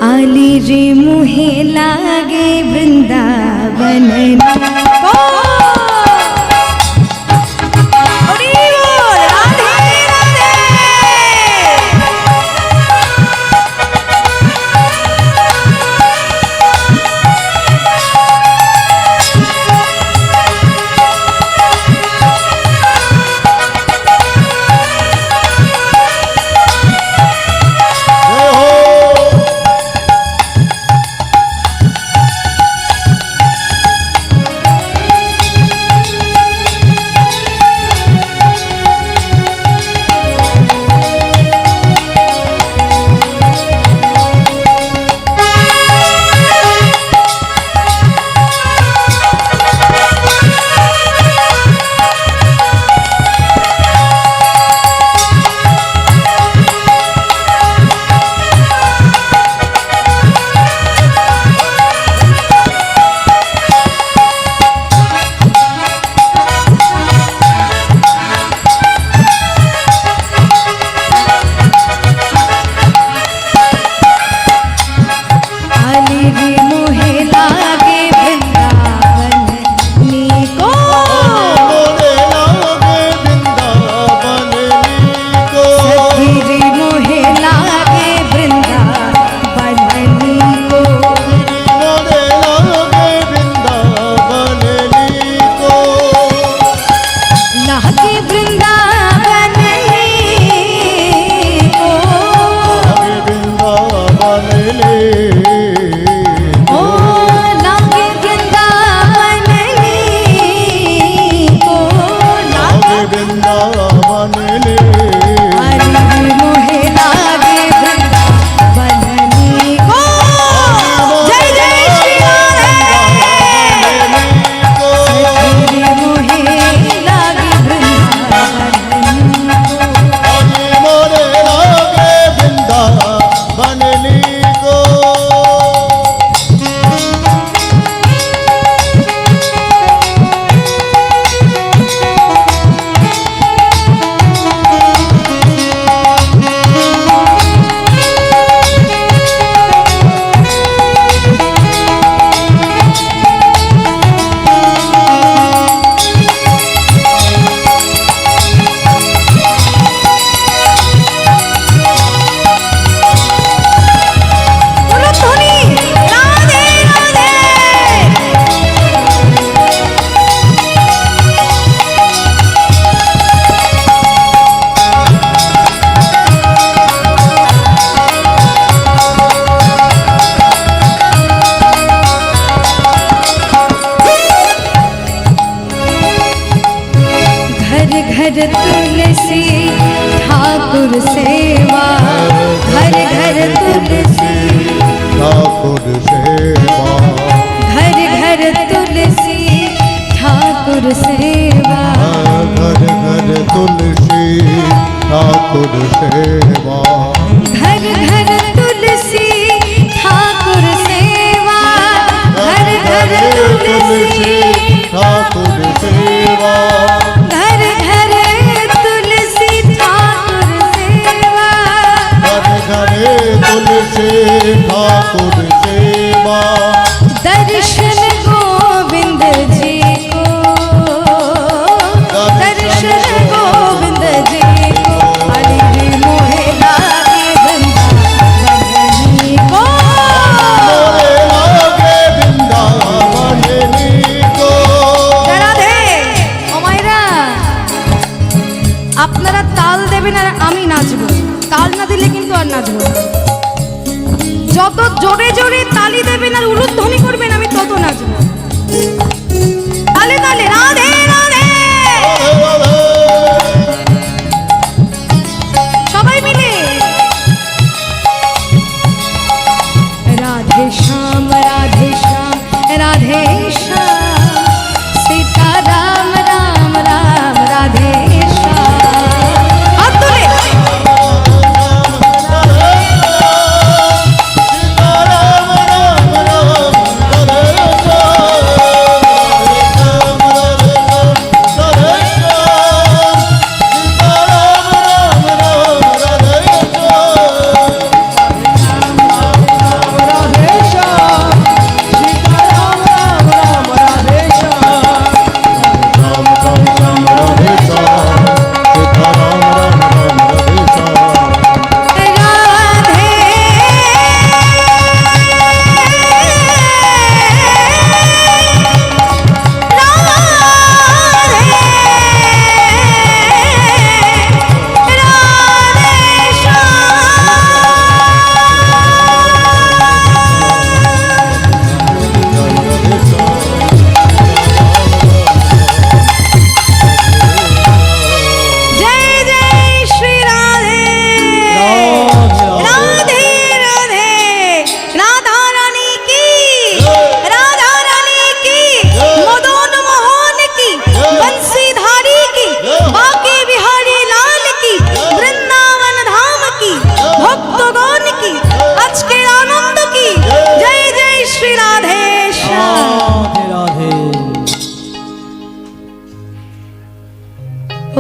आली रे मुहे लागे वृंदावन घर तुलसी ठाकुर सेवा, घर घर तुलसी ठाकुर सेवा, घर घर तुलसी ठाकुर सेवा, घर घर तुलसी ठाकुर सेवा, घर घर तुलसी ठाकुर सेवा, घर घर तुलसी ठाकुर सेवा, घर घर तुलसी ठाकुर सेवा, घर घर तुलसी ठाकुर सेवा, दर्शन गोविंद जी को, दर्शन गोविंद जी को, अली रे मोहे लागे वृंदावनी को, मोरे लागे वृंदावनी को। রাধে ও মাইরা, আপনারা তাল দেবেন আর আমি নাচবো, তাল না দিলে কিন্তু আর নাচবো না। যত জোরে জোরে তালি দেবেন আর উলুধ্বনি করবেন আমি তত নাচবো। তালে তালে রাধে রাধে, সবাই মিলে রাধে শ্যাম রাধে শ্যাম রাধে শ্যাম, সীতা রাম রাম রাম রাধে শ্যাম। হাত তুলে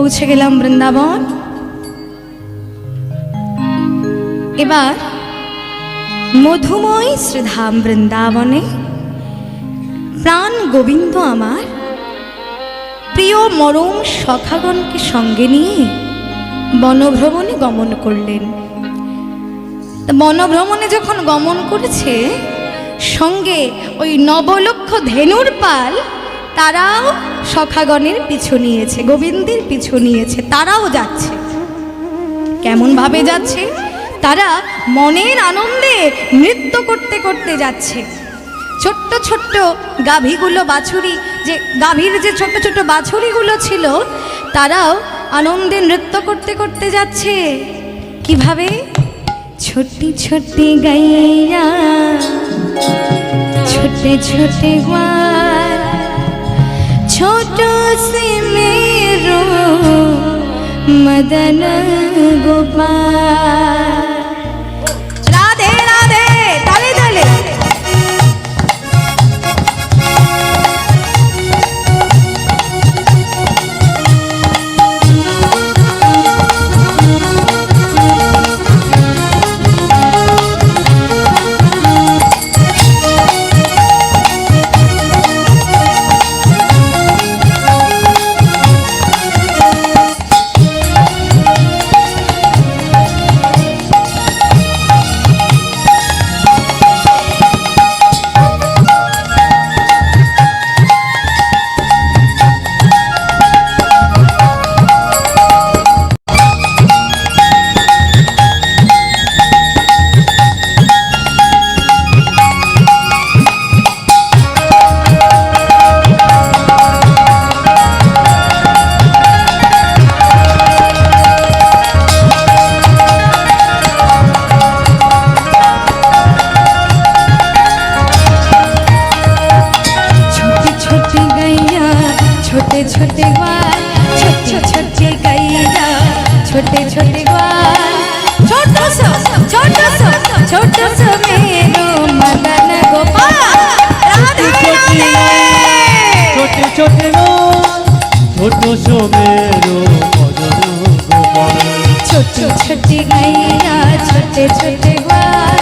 পৌঁছে গেলাম বৃন্দাবন। এবার মধুময় শ্রীধাম বৃন্দাবনে প্রাণ গোবিন্দ আমার প্রিয় মরম সখাগণকে সঙ্গে নিয়ে বনভ্রমণে গমন করলেন। বনভ্রমণে যখন গমন করেছে, সঙ্গে ওই নবলক্ষ ধেনুর পাল তারাও সখাগণের পিছু নিয়েছে, গোবিন্দের পিছু নিয়েছে, তারাও যাচ্ছে। কেমন ভাবে যাচ্ছে? তারা মনের আনন্দে নৃত্য করতে করতে যাচ্ছে। ছোট্ট ছোট্ট গাভীগুলো, বাছুরি, যে গাভীর যে ছোট্ট ছোট্ট বাছুরিগুলো ছিল, তারাও আনন্দে নৃত্য করতে করতে যাচ্ছে। কিভাবে? ছোটি ছোটি গাইয়া ছোটে ছোটে গ্वाल, ছোট সে मेरो मदन गोपाल। राधे राधे, ताले ताले। छोटे छोटे ग्वाल, छोटे छोटे गैया, छोटे छोटे ग्वाल, छोटो सो मेरो मदन गोपाल। राधे राधे। छोटे छोटे ग्वाल, छोटो सो मेरो मदन गोपाल। छोटे छोटे गैया, छोटे छोटे ग्वाल,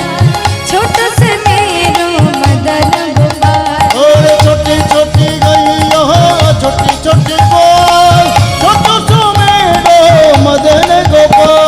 छोटो से मेरो मदन गोपाल। छोटी छोटी गैया, छोटी छोटी ग्वाल, छोटो सो मेरो मदन गोपाल।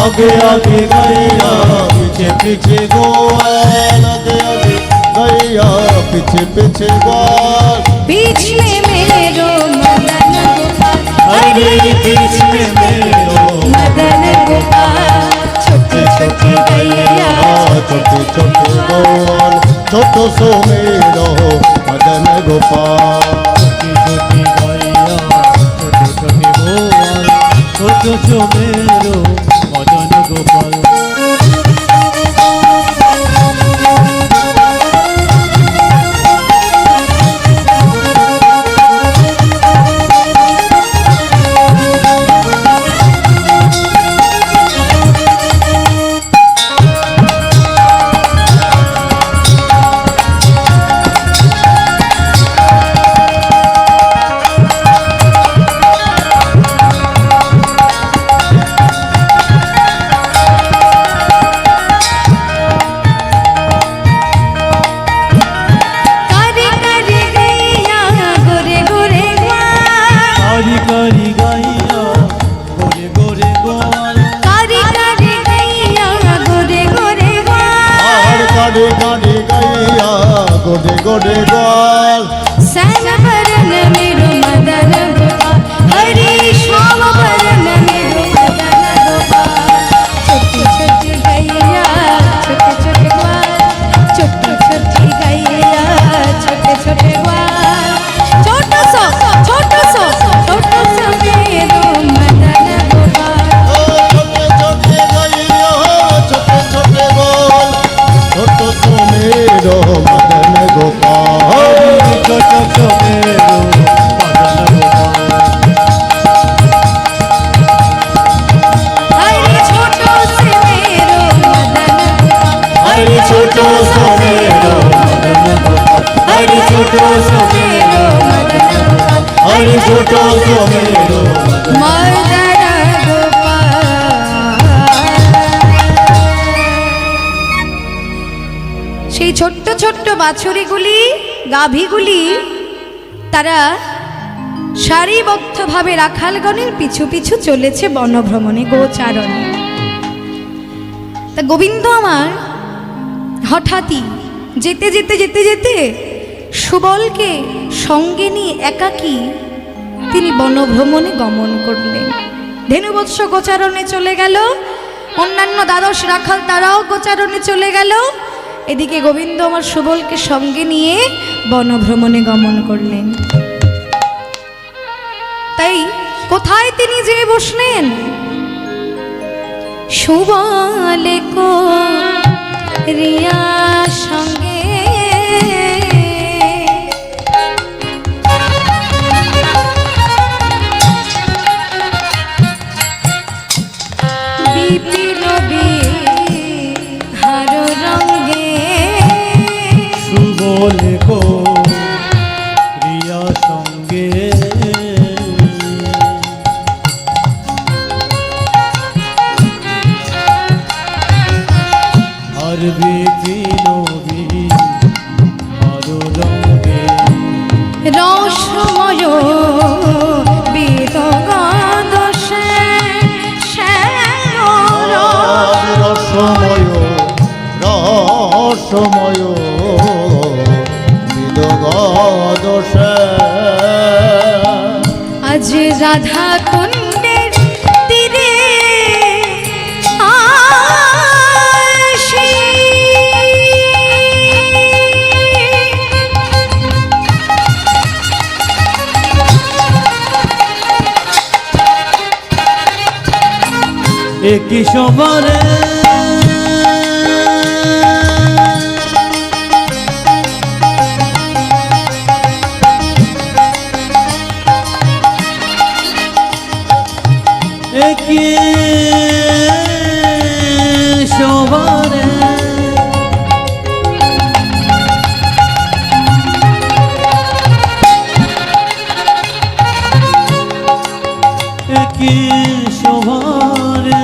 आगे आगे गैया, पीछे पीछे ग्वाल, आगे आगे गैया, पीछे पीछे ग्वाल। बीच में मेरो मदन गोपाल, अरे बीच में मेरो मदन गोपाल। छोटे छोटे गैया, छोटे छोटे ग्वाल, छोटो सो मेरो मदन गोपाल। छोटी छोटी गैया, छोटे छोटे ग्वाल, छोटो सो मेरो मदन गोपाल। গাইয়া গোরে গোরে গোয়াল কারি কারি গাইয়া গোরে গোরে আর কাঁদে কাঁদে গাইয়া গোডে গোডে গোয়াল श्याम वरण मेरो मदन गोपाल हरि श्याम वरण मेरो मदन गोपाल छोटी छोटी गैया छोटे छोटे ग्वाल छोटी छोटी गैया छोटे छोटे ग्वाल छोटो सो मेरो मदन गोपाल ও ছোটে ছোটে গাইয়া ছোটে ছোটে গোল ছোট সোমের মদন গোপাল ছোট ছোটেরো মদন গোপাল हरि छोटो से मेरो मदन गोपाल हरि छोटो सोमेर मदन गोपाल हरि ছোট मेरो मदन गोपाल हरि छोटो सोमेर मदन গোপাল সেই ছোট্ট ছোট্ট বাছুরিগুলি গাভীগুলি তারা সারিবদ্ধভাবে রাখালগণের পিছু পিছু চলেছে বনভ্রমণে গোচারণে। তা গোবিন্দ আমার হঠাৎই যেতে যেতে যেতে যেতে সুবলকে সঙ্গে নিয়ে একাকী তিনি বনভ্রমণে গমন করলেন। ধেনুবৎস গোচারণে চলে গেল, অন্যান্য দ্বাদশ রাখাল তারাও গোচারণে চলে গেল, এদিকে গোবিন্দ আমার সুবলকে সঙ্গে নিয়ে বনভ্রমণে গমন করলেন। তাই কোথায় তিনি যেয়ে বসলেন? সুবলে কো রিয়া সঙ্গে বিপিন বিহার রঙ্গে সুবলে গো রিয়া সঙ্গে আর বিপিনবি আর রঙ্গে রসময় বেদগাদশে শ্যামল রসময় রসময় বিদগদশে আজ রাধা কুণ্ডের তীরে আসি একই সবারে একই সবারে একই সবারে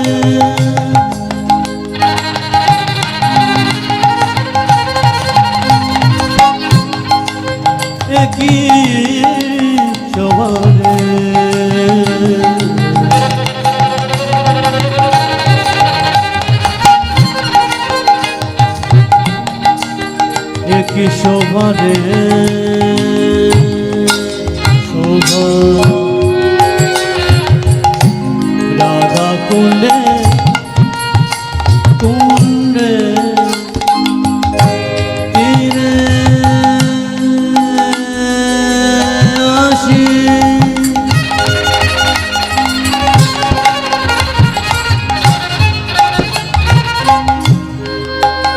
একই সবারে একই সবারে শোভা রাধা কুণ্ডে কুণ্ডে তীরে আসি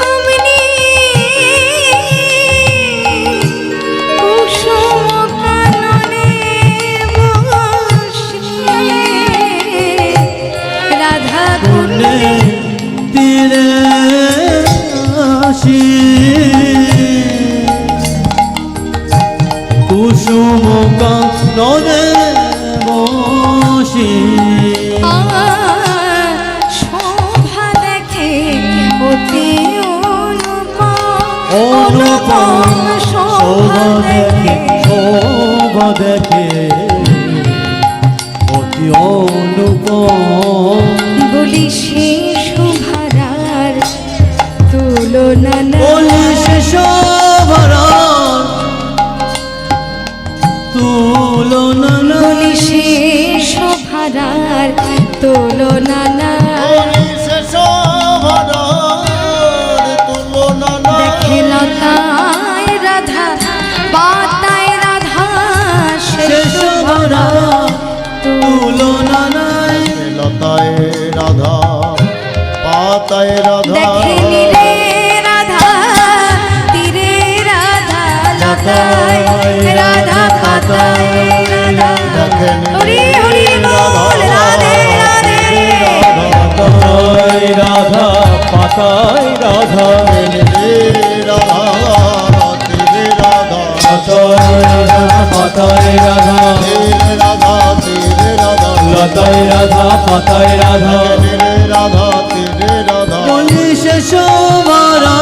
অমনি কুসুম কাননে বসে রাধা কুণ্ডে কুণ্ডে তীরে আসি কুসুম কাননে বসি শোভা দেখে অতি অনুপম শোভা দেখে শোভা দেখে অতি অনুপম বলি সে শোভার তুলনা নাই। বলি সে শোভার তুলনা নাই। বলি সে শোভার তুলনা নাই। দেখে লতায় রাধা পাতায় রাধা সে সে শোভার শোভার তুলনা নাই। লতায় রাধা পাতায় রাধা দেখে নীরে রাধা তীরে রাধা লতায় রাধা পাতায় রাধা। হরি হরি বল রাধে রাধে। পাতায় রাধা পাতায় রাধা পাতায় রাধা লতায় রাধা পাতায় রাধা বলি সে শোভারা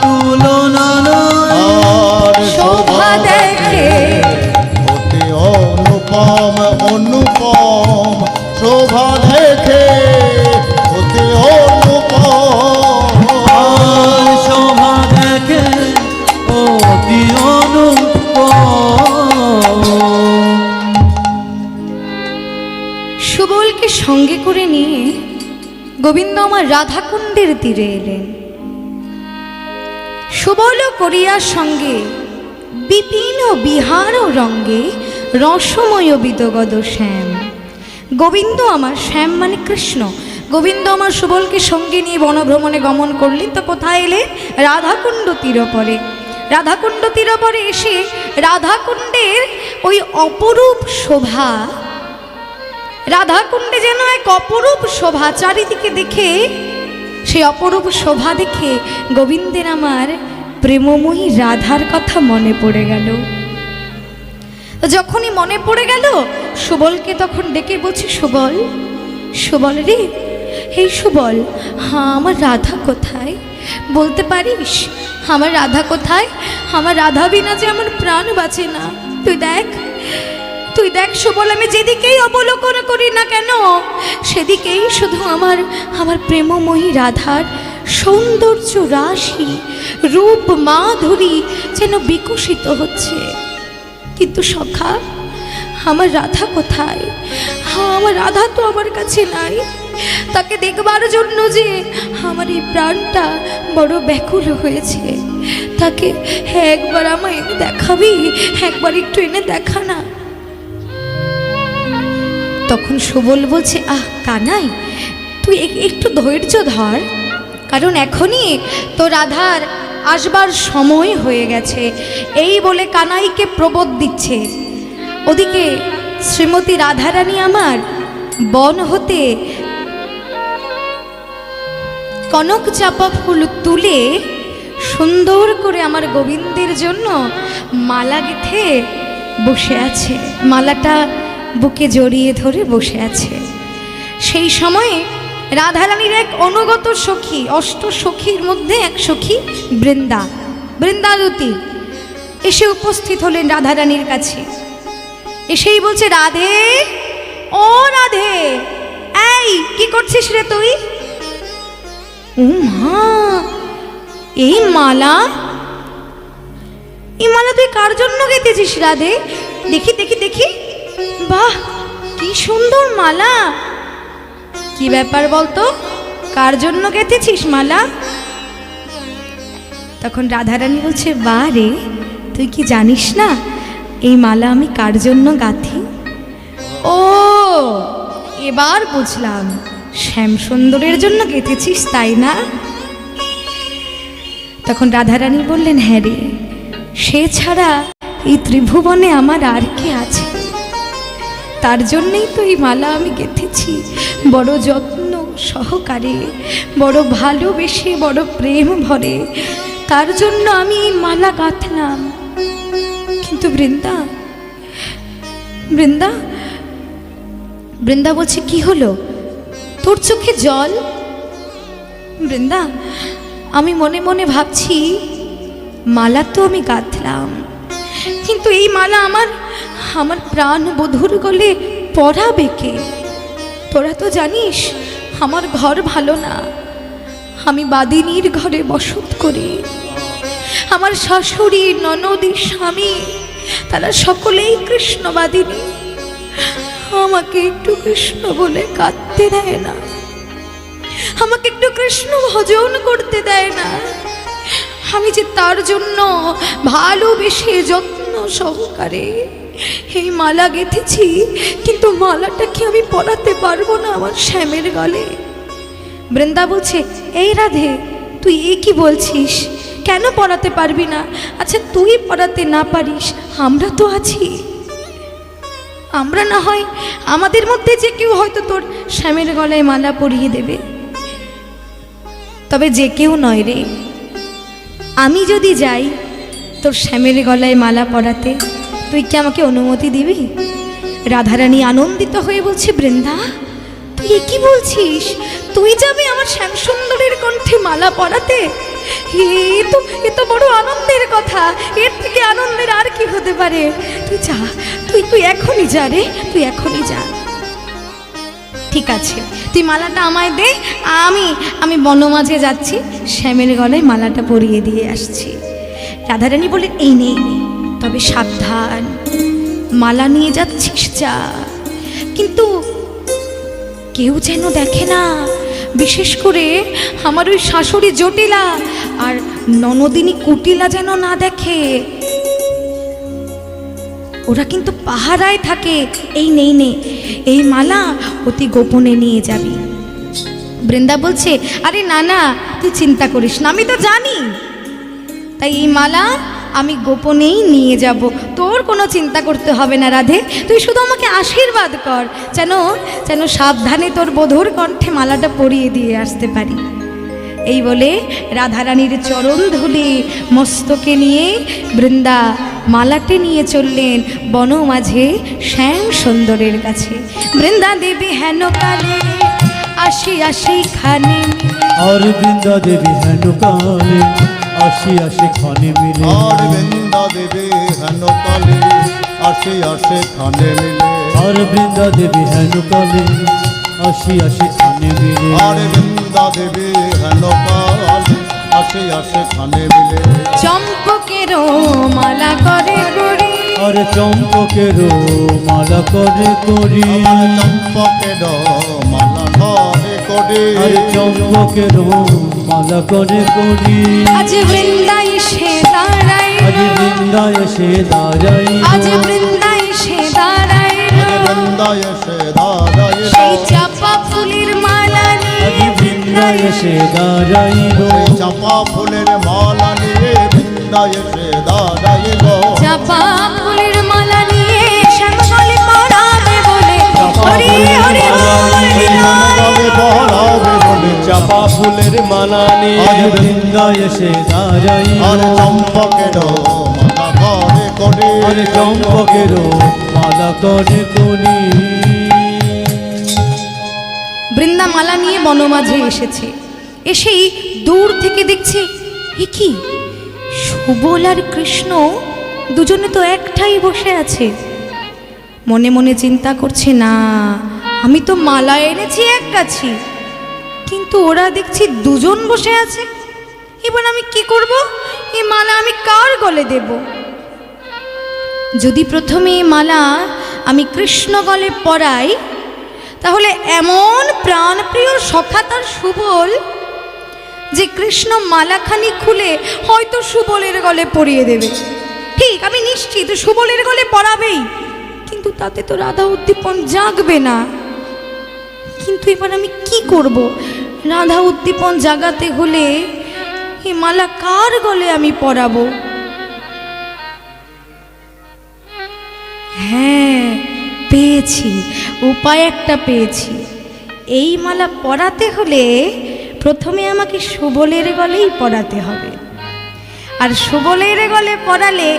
তুলনা নাই। শোভা দেখে অনুপম অনুপম শোভা দেখে অতি অনুপম আর শোভা দেখে অতি অনুপম। সুবলকে সঙ্গে করে নিয়ে গোবিন্দ আমার রাধাকুণ্ডের তীরে এলেন। সুবল করিয়ার সঙ্গে বিপিন বিহার রঙ্গে রসময় বিদগদ শ্যাম। গোবিন্দ আমার শ্যাম মানে কৃষ্ণ। গোবিন্দ আমার সুবলকে সঙ্গে নিয়ে বনভ্রমণে গমন করলেন। তো কোথায় এলেন? রাধাকুণ্ড তীরপরে। রাধাকুণ্ড তীরপরে এসে রাধাকুণ্ডের ওই অপরূপ শোভা, রাধাকুণ্ডে যেন এক অপরূপ শোভা চারিদিকে দেখে, সেই অপরূপ শোভা দেখে গোবিন্দের আমার প্রেমময়ী রাধার কথা মনে পড়ে গেল। যখনই মনে পড়ে গেল সুবলকে তখন ডেকে বলছি, সুবল সুবল রে, এই সুবল, হ্যাঁ আমার রাধা কোথায় বলতে পারিস? আমার রাধা কোথায়? আমার রাধা বিনা যে আমার প্রাণ বাঁচে না। তুই দেখ, তুই দেখ সুবল, আমি যেদিকেই অবলোকন করি না কেন সেদিকেই শুধু আমার প্রেমময়ী রাধার সৌন্দর্য রাশি রূপ মাধুরী যেন বিকশিত হচ্ছে। কিন্তু সখা, আমার রাধা কোথায়? আমার রাধা তো আমার কাছে নাই। তাকে দেখবার জন্য যে আমার এই প্রাণটা বড় ব্যাকুল হয়েছে। তাকে একবার আমায় এনে দেখাবি? একবার একটু এনে দেখা না। তখন সুবল বলছে, আহ কানাই, তুই একটু ধৈর্য ধর, কারণ এখনই তো রাধার আসবার সময় হয়ে গেছে। এই বলে কানাইকে প্রবোধ দিচ্ছে। ওদিকে শ্রীমতী রাধারানী আমার বন হতে কনক চাপা ফুল তুলে সুন্দর করে আমার গোবিন্দের জন্য মালা গেঁথে বসে আছে। মালাটা বুকে জড়িয়ে ধরে বসে আছে। সেই সময়ে রাধারানীর এক অনুগত সখী, অষ্ট সখীর মধ্যে এক সখী বৃন্দাবতী এসে উপস্থিত হলেন রাধারানীর কাছে। এসেই বলছে, রাধে, ও রাধে, এই কি করছিস রে তুই? ও মা, এই মালা তুই কার জন্য গেঁথেছিস রাধে? দেখি দেখি দেখি, বাহ কি সুন্দর মালা। কি ব্যাপার বলতো, কার জন্য গেঁথেছিস মালা? তখন রাধারানী বলছে, বা রে, তুই কি জানিস না এই মালা আমি কার জন্য গাঁথি? ও এবার বুঝলাম, শ্যাম সুন্দরের জন্য গেঁথেছিস তাই না? তখন রাধারানী বললেন, হ্যাঁ রে, সে ছাড়া এই ত্রিভুবনে আমার আর কে আছে? তার জন্যই তো এই মালা আমি গেঁথেছি, বড় যত্ন সহকারে, বড় ভালোবেসে, বড় প্রেম ভরে। তার জন্য আমি এই মালা গাঁথলাম। কিন্তু বৃন্দা বৃন্দা বৃন্দা বলছে, কি হলো তোর চোখে জল? বৃন্দা, আমি মনে মনে ভাবছি, মালা তো আমি গাঁথলাম, কিন্তু এই মালা আমার প্রাণ বধূর গলে পড়াবে কে? তোরা তো জানিস আমার ঘর ভালো না, আমি বাদিনীর ঘরে বসত করি। আমার শাশুড়ি, ননদি, স্বামী তারা সকলেই কৃষ্ণবাদিনী। আমাকে একটু কৃষ্ণ বলে কাঁদতে দেয় না, আমাকে একটু কৃষ্ণ ভজন করতে দেয় না। আমি যে তার জন্য ভালোবেসে যত্ন সহকারে এই মালা গেঁথেছি, কিন্তু মালাটা কি আমি পরাতে পারবো না আমার শ্যামের গলে? বৃন্দা বলছে, এই রাধে, তুই এ কি বলছিস? কেন পরাতে পারবি না? আচ্ছা তুই পরাতে না পারিস, আমরা তো আছি। আমরা না হয় আমাদের মধ্যে যে কেউ হয়তো তোর শ্যামের গলায় মালা পরিয়ে দেবে। তবে যে কেউ নয় রে, আমি যদি যাই তোর শ্যামের গলায় মালা পরাতে, তুই কি আমাকে অনুমতি দিবি? রাধারানী আনন্দিত হয়ে বলছে, বৃন্দা তুই এ কি বলছিস? তুই যাবি আমার শ্যামসুন্দরের কণ্ঠে মালা পরাতে? এ তো বড় আনন্দের কথা, এর থেকে আনন্দের আর কি হতে পারে? তুই যা, তুই এখনই যা রে, তুই এখনই যা। ঠিক আছে, তুই মালাটা আমায় দে, আমি বনমাঝে যাচ্ছি, শ্যামের গলায় মালাটা পরিয়ে দিয়ে আসছি। রাধারানী বলে, এই নেই, তবে সাবধান, মালা নিয়ে যাচ্ছিস যা, কিন্তু কেউ যেন দেখে না, বিশেষ করে আমার ওই শাশুড়ি জটিলা আর ননদিনী কুটিলা যেন না দেখে। ওরা কিন্তু পাহারায় থাকে। এই নে, এই মালা অতি গোপনে নিয়ে যাবি। বৃন্দা বলছে, আরে না তুই চিন্তা করিস না, আমি তো জানি, তাই এই মালা আমি গোপনেই নিয়ে যাব, তোর কোনো চিন্তা করতে হবে না রাধে। তুই শুধু আমাকে আশীর্বাদ কর, যেন সাবধানে তোর বধূর কণ্ঠে মালাটা পরিয়ে দিয়ে আসতে পারি। এই বলে রাধারানীর চরণ ধুলি মস্তকে নিয়ে বৃন্দা মালাটি নিয়ে চললেন বন মাঝে শ্যাম সুন্দরের কাছে। বৃন্দা দেবী হেন কালে আসি খানে, আর বৃন্দা দেবী হেন কালে আসি খানে মিলে, আর বৃন্দা দেবী হেন কালে আসি খানে মিলে, আর বৃন্দা দেবী হেন কালে আসি খানে মিলে, আর বৃন্দা দেবী হেন কালে আসি খানে মিলে। চম্পকেরও মালা করে করি, আর চম্পকেরও মালা করে করি, আমার চম্পকের মালা করে করি, আর চম্পকেরও মালা করে করি। আজ বৃন্দা এসে দাঁড়াই, আজ বৃন্দা এসে দাঁড়াই, আজ বৃন্দা এসে দাঁড়াই, আজ বৃন্দা এসে দাঁড়াইল, সেই চাপা ফুলের মালা নিয়ে আজ বৃন্দা এসে দাঁড়াইল, সেই চাপা ফুলের মালা নিয়ে বৃন্দা এসে দাঁড়াইল, চাপা ফুলের মালা নিয়ে শ্যামগলে পরাবে বলে, হরি হরি বল শ্যামগলে পরাবে বলে, চাপা ফুলের মালা নিয়ে আজ বৃন্দা এসে দাঁড়াইল, আর চম্পকের মালা করে করি, আর চম্পকেরও মালা করে করি। বৃন্দা মালা নিয়ে বনমাঝে এসেছে। এসেই দূর থেকে দেখছে, এ কি, সুবল আর কৃষ্ণ দুজনে তো একটাই বসে আছে। মনে মনে চিন্তা করছে, না আমি তো মালা এনেছি এক গাছি, কিন্তু ওরা দেখছি দুজন বসে আছে। এবার আমি কি করব? এই মালা আমি কার গলে দেব? যদি প্রথমে এই মালা আমি কৃষ্ণ গলে পরাই, তাহলে এমন প্রাণপ্রিয় সখা তার সুবল, যে কৃষ্ণ মালাখানি খুলে হয়তো সুবলের গলে পরিয়ে দেবে। ঠিক, আমি নিশ্চিত সুবলের গলে পরাবেই, কিন্তু তাতে তো রাধা উদ্দীপন জাগবে না। কিন্তু এবার আমি কি করব? রাধা উদ্দীপন জাগাতে হলে এই মালা কার গলে আমি পরাবো? হ্যাঁ, পেয়েছি, উপায় একটা পেয়েছি। এই মালা পরাতে হলে প্রথমে আমাকে সুবলের গলেই পরাতে হবে, আর সুবলের গলে পরালে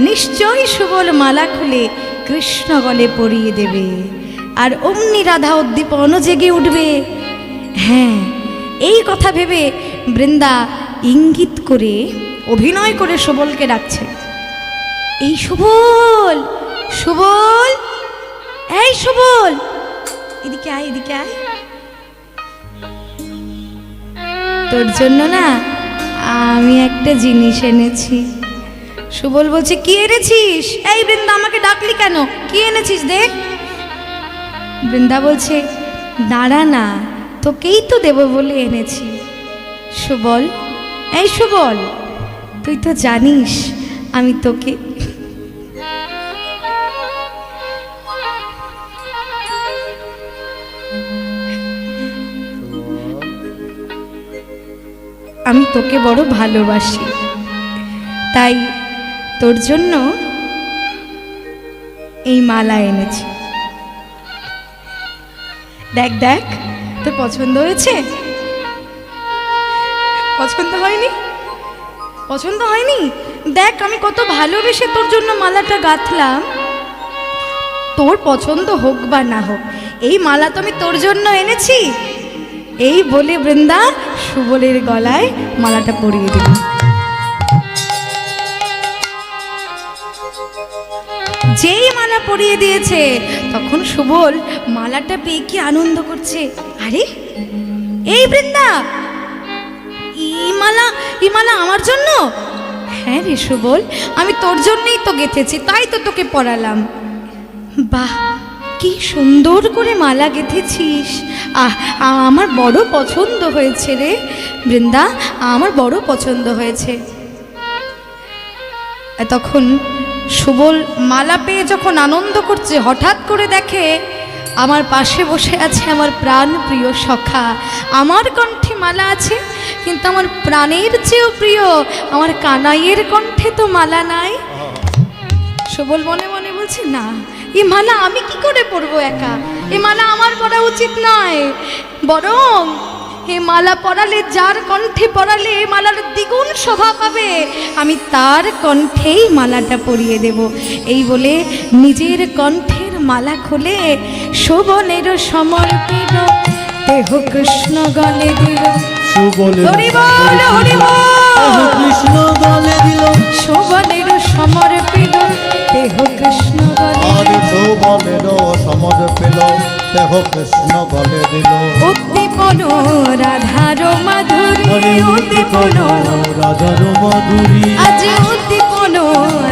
নিশ্চয়ই সুবল মালা খুলে কৃষ্ণ গলে পরিয়ে দেবে, আর অমনি রাধা উদ্দীপনও জেগে উঠবে। হ্যাঁ, এই কথা ভেবে বৃন্দা ইঙ্গিত করে অভিনয় করে সুবলকে ডাকছে, এই সুবল, সুবল, এই সুবল, এদিকে আয়, এদিকে আয়। তোর জন্য না আমি একটা জিনিস এনেছি। সুবল বলছে, কি এনেছিস? এই বৃন্দা, আমাকে ডাকলি কেন? কি এনেছিস দেখ। বৃন্দা বলছে, দাঁড়া না, তোকেই তো দেব বলে এনেছি। সুবল, এই সুবল, তুই তো জানিস আমি তোকে বড় ভালোবাসি, তাই তোর জন্য এই মালা এনেছি। দেখ দেখ, তোর পছন্দ হয়েছে? পছন্দ হয়নি? পছন্দ হয়নি? দেখ, আমি কত ভালোবেসে তোর জন্য মালাটা গাঁথলাম। তোর পছন্দ হোক বা না হোক, এই মালা তো আমি তোর জন্য এনেছি। এই বলে বৃন্দা সুবলের গলায় মালাটা পরিয়ে দিল। যেই মালা পরিয়ে দিয়েছে, তখন সুবল মালাটা পেয়ে কি আনন্দ করছে। আরে এই বৃন্দা, এই মালা আমার জন্য? হ্যাঁ রে সুবল, আমি তোর জন্যই তো গেঁথেছি, তাই তো তোকে পরালাম। বাহ, কি সুন্দর করে মালা গেঁথেছিস। আমার বড় পছন্দ হয়েছে রে বৃন্দা, আমার বড় পছন্দ হয়েছে। তখন সুবল মালা পেয়ে যখন আনন্দ করছে, হঠাৎ করে দেখে আমার পাশে বসে আছে আমার প্রাণ প্রিয় সখা। আমার কণ্ঠে মালা আছে, কিন্তু আমার প্রাণের চেয়েও প্রিয় আমার কানাইয়ের কণ্ঠে তো মালা নাই। সুবল মনে মনে বলছে, না, এই মালা আমি কি করে পরবো একা? এই মালা আমার পরা উচিত নয়, বরং এই মালা পরালে, যার কণ্ঠে পরালে এই মালার দ্বিগুণ শোভা পাবে, আমি তার কণ্ঠেই মালাটা পরিয়ে দেব। এই বলে নিজের কণ্ঠের মালা খুলে সুবলের সমর্পিত দেহ কৃষ্ণ গলে দিল। হরি বল, হরি বল, কৃষ্ণ গলে দিল। সুবলের সমর্পিত দেহ কৃষ্ণ গলে দিল। সুবলের সমর্পিত দেহ কৃষ্ণ গলে দিল। উদ্দীপন রাধার মাধুরী, উদ্দীপন রাধার মাধুরী, আজ উদ্দীপন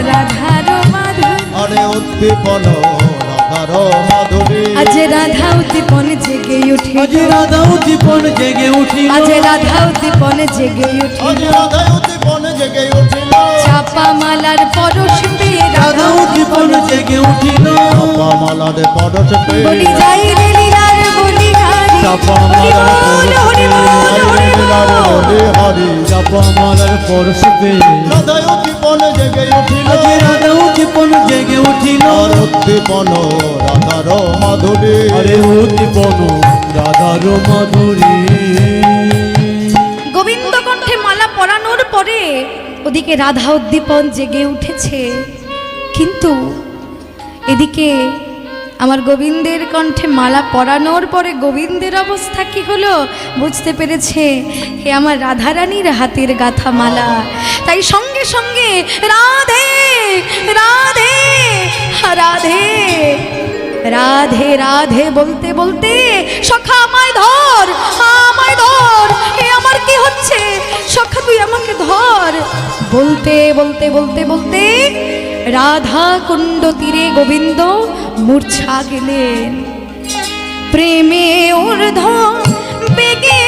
রাধার মাধুরী, আরে উদ্দীপন রাধার মাধুরী। আজ রাধা উদ্দীপন জেগে উঠে, আজ রাধা উদ্দীপন জেগে উঠিল। আজ রাধা উদ্দীপন জেগে উঠে, আজ রাধা উদ্দীপন জেগে উঠিল। চাপা মালার পরশ পেয়ে রাধা উদ্দীপন জেগে উঠিল। চাপা মালার পরশ পেয়ে, বলি যাই রে লীলার বলিহারি। চাপা হরি মালার বল, হরি বল, হরি বল। হরি হরি। চাপা মালার পরশ পেয়ে রাধা উদ্দীপন জেগে উঠিল। আজ রাধা উদ্দীপন জেগে উঠিল। আর উদ্দীপন রাধার মাধুরী, আরে উদ্দীপন রাধার মাধুরী। গোবিন্দ কণ্ঠে মালা পরানোর পরে ওদিকে রাধা উদ্দীপন জেগে উঠেছে, কিন্তু এদিকে আমার গোবিন্দের কণ্ঠে মালা পরানোর পরে গোবিন্দের অবস্থা কি হলো বুঝতে পেরেছে, হে আমার রাধারানীর হাতের গাঁথা মালা। তাই সঙ্গে সঙ্গে রাধে রাধে রাধে রাধে রাধে বলতে বলতে, সখা আমায় ধর, আমায় ধর, এ আমার কি হচ্ছে, সখা তুই আমাকে ধর। বলতে বলতে বলতে বলতে রাধা কুণ্ড তীরে গোবিন্দ মূর্ছা গেলেন। প্রেমে ঊর্ধ্ব বেগে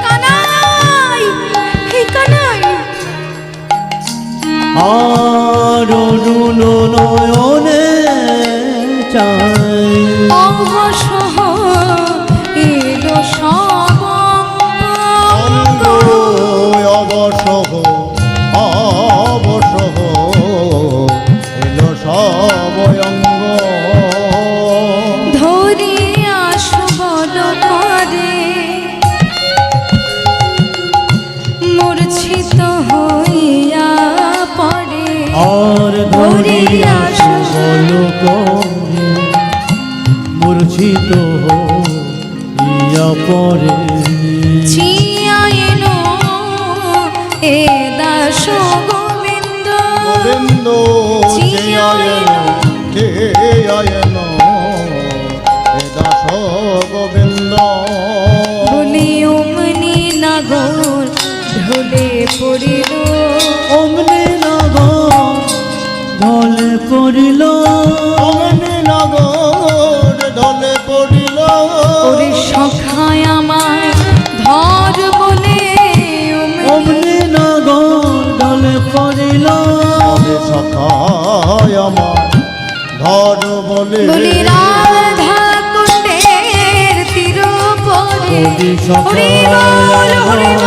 কানাই, হে কানাই, আর অরুণ নয়নে চাই অবসহ এলো সবঙ্গ। অবসহ অবসহ এলো সবয়ঙ্গ ধরিয়া সুবল করে মূর্ছিত হইয়া পড়ে। আর ধরিয়া সুবল করে মূর্ছিত হইয়া পড়ে। ছিয়ায়েন এ দাস গোবিন্দ, গোবিন্দ চেয়ায়েন চেয়ায়েন এ দাস গোবিন্দ বলি অমনি নাগর ঢলে পড়িল। অমনি নগর ঢলে পড়িল। অমনি নগর ঢলে পড়িল ওরে সখায় আমায় ধর বলে অমনি নগর ঢলে পড়িল। ওরে সখায় আমার ধর বলে বলি রাধা কুণ্ডের তীর পরে। ওরে সখায় হরি বল হরি বল